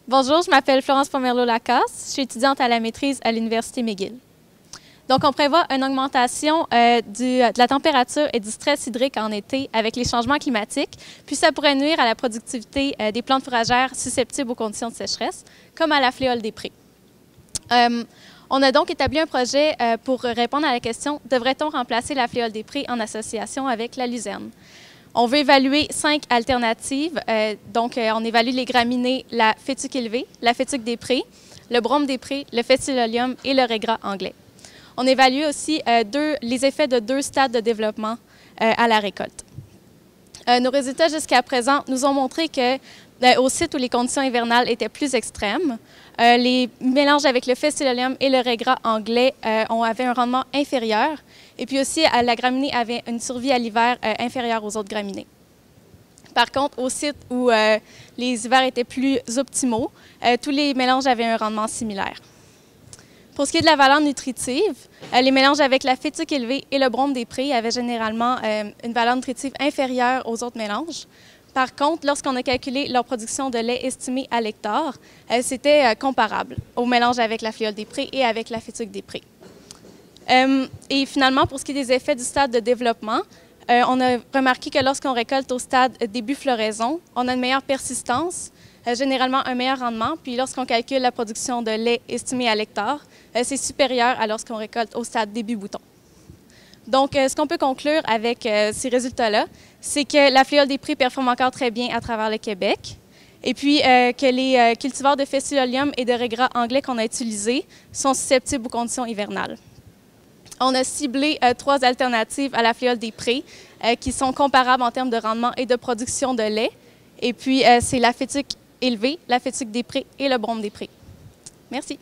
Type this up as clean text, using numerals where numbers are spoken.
Bonjour, je m'appelle Florence Pomerleau-Lacasse. Je suis étudiante à la maîtrise à l'Université McGill. Donc, on prévoit une augmentation de la température et du stress hydrique en été avec les changements climatiques, puis ça pourrait nuire à la productivité des plantes fourragères susceptibles aux conditions de sécheresse, comme à la fléole des prés. On a donc établi un projet pour répondre à la question « Devrait-on remplacer la fléole des prés en association avec la luzerne ?» On veut évaluer 5 alternatives. On évalue les graminées, la fétuque élevée, la fétuque des prés, le brome des prés, le Festilolium et le régras anglais. On évalue aussi les effets de 2 stades de développement à la récolte. Nos résultats jusqu'à présent nous ont montré que au site où les conditions hivernales étaient plus extrêmes, les mélanges avec le Festilolium et le régras anglais avaient un rendement inférieur. Et puis aussi, la graminée avait une survie à l'hiver inférieure aux autres graminées. Par contre, au site où les hivers étaient plus optimaux, tous les mélanges avaient un rendement similaire. Pour ce qui est de la valeur nutritive, les mélanges avec la fétuque élevée et le brome des prés avaient généralement une valeur nutritive inférieure aux autres mélanges. Par contre, lorsqu'on a calculé leur production de lait estimée à l'hectare, c'était comparable au mélange avec la fléole des prés et avec la fétuque des prés. Et finalement, pour ce qui est des effets du stade de développement, on a remarqué que lorsqu'on récolte au stade début floraison, on a une meilleure persistance, généralement un meilleur rendement, puis lorsqu'on calcule la production de lait estimée à l'hectare, c'est supérieur à lorsqu'on récolte au stade début bouton. Donc, ce qu'on peut conclure avec ces résultats-là, c'est que la fléole des prés performe encore très bien à travers le Québec, et puis que les cultivars de Festilolium et de régras anglais qu'on a utilisés sont susceptibles aux conditions hivernales. On a ciblé 3 alternatives à la fléole des prés qui sont comparables en termes de rendement et de production de lait. Et puis, c'est la fétuque élevée, la fétuque des prés et le brome des prés. Merci.